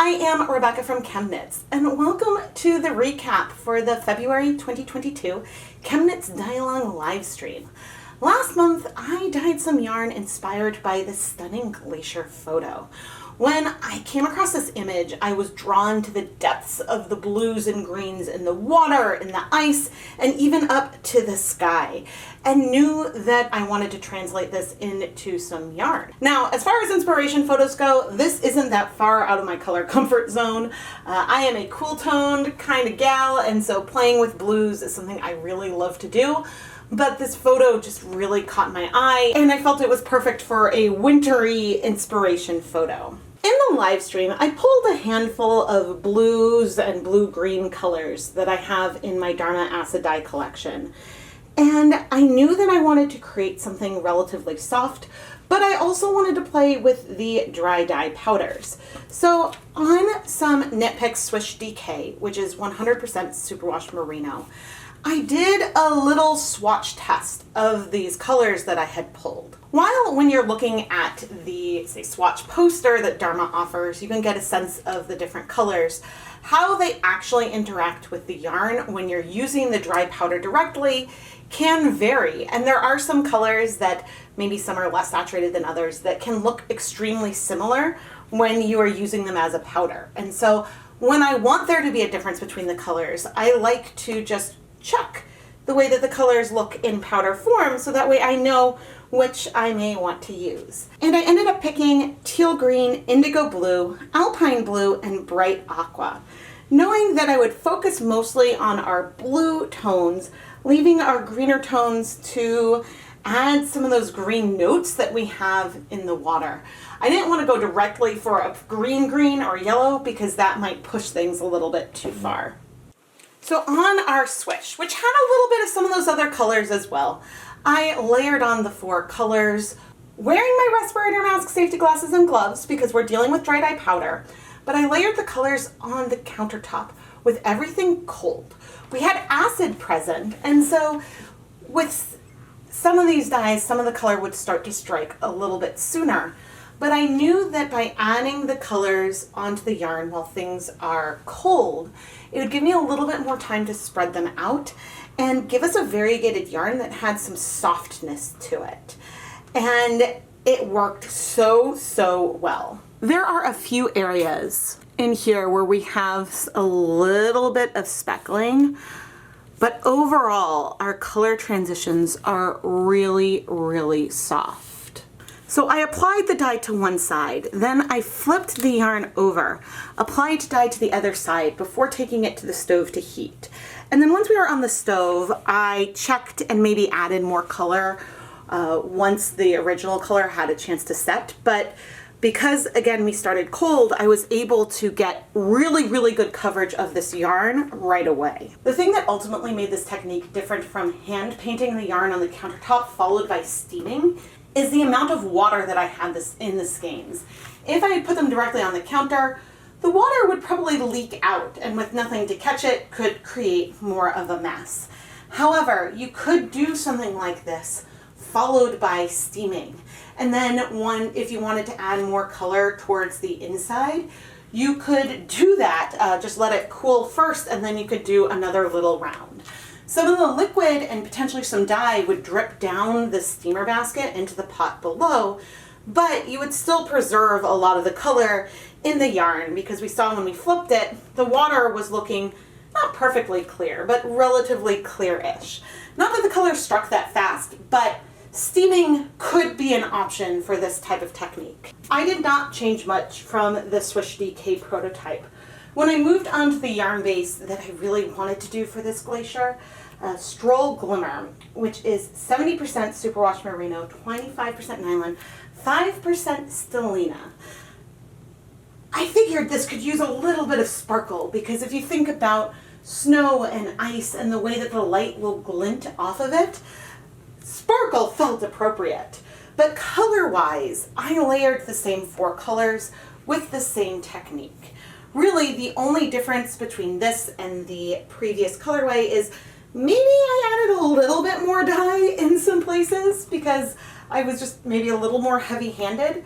I am Rebecca from ChemKnits, and welcome to the recap for the February 2022 ChemKnits Dye-Along live stream. Last month, I dyed some yarn inspired by this stunning Glacier photo. When I came across this image, I was drawn to the depths of the blues and greens in the water, in the ice, and even up to the sky, and knew that I wanted to translate this into some yarn. Now, as far as inspiration photos go, this isn't that far out of my color comfort zone. I am a cool-toned kind of gal, and so playing with blues is something I really love to do. But this photo just really caught my eye, and I felt it was perfect for a wintry inspiration photo. In the live stream, I pulled a handful of blues and blue-green colors that I have in my Dharma Acid dye collection. And I knew that I wanted to create something relatively soft, but I also wanted to play with the dry dye powders. So on some Knit Picks Swish DK, which is 100% superwash merino, I did a little swatch test of these colors that I had pulled. While when you're looking at the, say, swatch poster that Dharma offers, you can get a sense of the different colors, how they actually interact with the yarn when you're using the dry powder directly can vary. And there are some colors that maybe some are less saturated than others that can look extremely similar when you are using them as a powder. And so when I want there to be a difference between the colors, I like to just check the way that the colors look in powder form so that way I know which I may want to use. And I ended up picking teal green, indigo blue, alpine blue, and bright aqua, knowing that I would focus mostly on our blue tones, leaving our greener tones to add some of those green notes that we have in the water. I didn't want to go directly for a green or yellow because that might push things a little bit too far. So on our swish, which had a little bit of some of those other colors as well, I layered on the 4 colors, wearing my respirator mask, safety glasses, and gloves because we're dealing with dry dye powder, but I layered the colors on the countertop with everything cold. We had acid present, and so with some of these dyes, some of the color would start to strike a little bit sooner. But I knew that by adding the colors onto the yarn while things are cold, it would give me a little bit more time to spread them out and give us a variegated yarn that had some softness to it. And it worked so well. There are a few areas in here where we have a little bit of speckling, but overall our color transitions are really soft. So I applied the dye to one side, then I flipped the yarn over, applied dye to the other side before taking it to the stove to heat. And then once we were on the stove, I checked and maybe added more color once the original color had a chance to set. But because, again, we started cold, I was able to get really good coverage of this yarn right away. The thing that ultimately made this technique different from hand painting the yarn on the countertop followed by steaming is the amount of water that I had in the skeins. If I had put them directly on the counter, the water would probably leak out and with nothing to catch it could create more of a mess. However, you could do something like this followed by steaming. And then if you wanted to add more color towards the inside, you could do that. Just let it cool first and then you could do another little round. Some of the liquid and potentially some dye would drip down the steamer basket into the pot below, but you would still preserve a lot of the color in the yarn because we saw when we flipped it, the water was looking not perfectly clear, but relatively clear-ish. Not that the color struck that fast, but steaming could be an option for this type of technique. I did not change much from the Swish DK prototype. When I moved on to the yarn base that I really wanted to do for this Glacier, Stroll Glimmer, which is 70% superwash merino, 25% nylon, 5% stellina. I figured this could use a little bit of sparkle because if you think about snow and ice and the way that the light will glint off of it, sparkle felt appropriate. But color-wise, I layered the same 4 colors with the same technique. Really, the only difference between this and the previous colorway is maybe I added a little bit more dye in some places because I was just maybe a little more heavy-handed,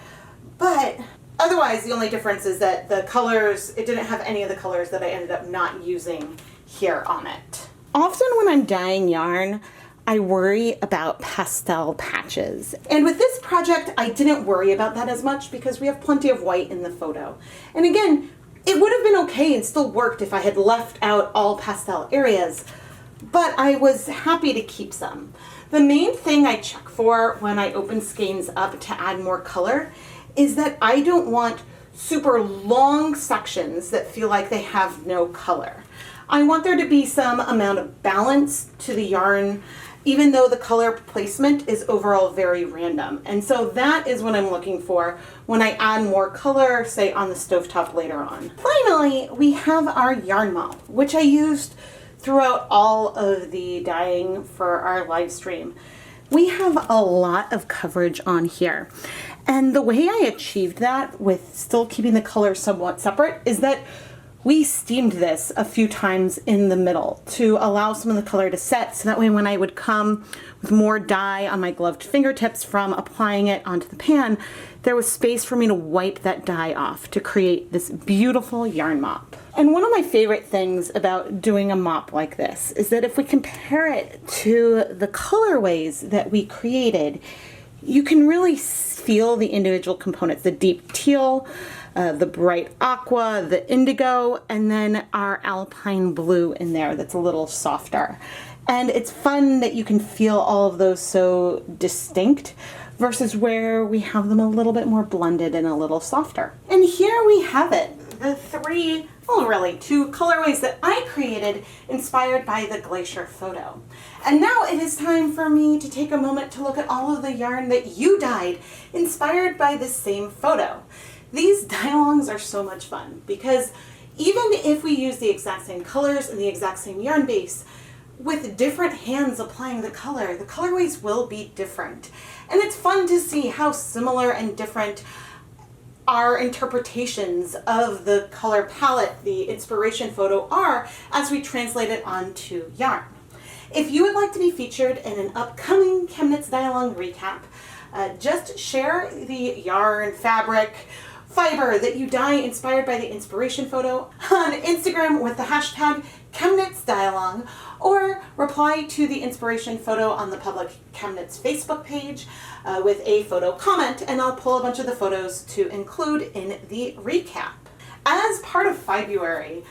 but Otherwise, the only difference is that the colors, it didn't have any of the colors that I ended up not using here on it. Often when I'm dyeing yarn, I worry about pastel patches. And with this project, I didn't worry about that as much because we have plenty of white in the photo. And again, it would have been okay and still worked if I had left out all pastel areas, but I was happy to keep some. The main thing I check for when I open skeins up to add more color is that I don't want super long sections that feel like they have no color. I want there to be some amount of balance to the yarn, even though the color placement is overall very random. And so that is what I'm looking for when I add more color, say on the stovetop later on. Finally, we have our yarn mop, which I used throughout all of the dyeing for our live stream. We have a lot of coverage on here. And the way I achieved that with still keeping the color somewhat separate is that we steamed this a few times in the middle to allow some of the color to set, so that way when I would come with more dye on my gloved fingertips from applying it onto the pan, there was space for me to wipe that dye off to create this beautiful yarn mop. And one of my favorite things about doing a mop like this is that if we compare it to the colorways that we created, you can really feel the individual components, the deep teal, the bright aqua, the indigo, and then our alpine blue in there that's a little softer. And it's fun that you can feel all of those so distinct versus where we have them a little bit more blended and a little softer. And here we have it, the three, well really two colorways that I created inspired by the Glacier photo. And now it is time for me to take a moment to look at all of the yarn that you dyed inspired by this same photo. These dye-alongs are so much fun because even if we use the exact same colors and the exact same yarn base, with different hands applying the colorways will be different. And it's fun to see how similar and different our interpretations of the color palette, the inspiration photo, are as we translate it onto yarn. If you would like to be featured in an upcoming ChemKnits dye-along recap, just share the yarn, fabric, fiber that you dye inspired by the inspiration photo on Instagram with the hashtag ChemKnitsDyealong, or reply to the inspiration photo on the public ChemKnits Facebook page with a photo comment, and I'll pull a bunch of the photos to include in the recap. As part of February,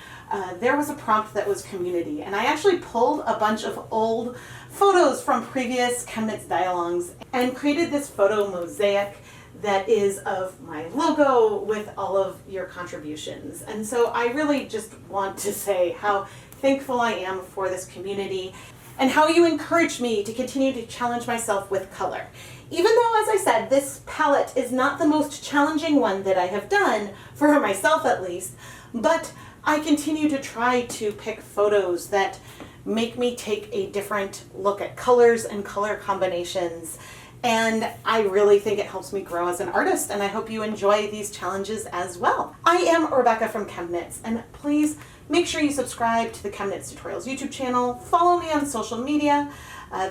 there was a prompt that was community, and I actually pulled a bunch of old photos from previous ChemKnits dye-alongs and created this photo mosaic that is of my logo with all of your contributions. And so I really just want to say how thankful I am for this community and how you encourage me to continue to challenge myself with color. Even though, as I said, this palette is not the most challenging one that I have done, for myself at least, but I continue to try to pick photos that make me take a different look at colors and color combinations. And I really think it helps me grow as an artist, and I hope you enjoy these challenges as well. I am Rebecca from ChemKnits, and please make sure you subscribe to the ChemKnits Tutorials YouTube channel. Follow me on social media.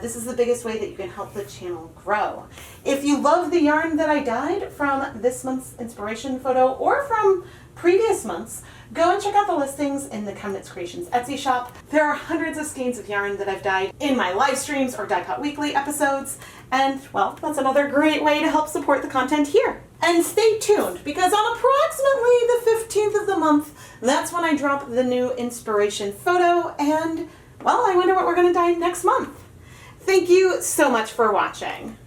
This is the biggest way that you can help the channel grow. If you love the yarn that I dyed from this month's inspiration photo or from previous months, go and check out the listings in the ChemKnits Creations Etsy shop. There are hundreds of skeins of yarn that I've dyed in my live streams or Dye Pot Weekly episodes, and well, that's another great way to help support the content here. And stay tuned, because on approximately the 15th of the month, that's when I drop the new inspiration photo, and well, I wonder what we're going to dye next month. Thank you so much for watching.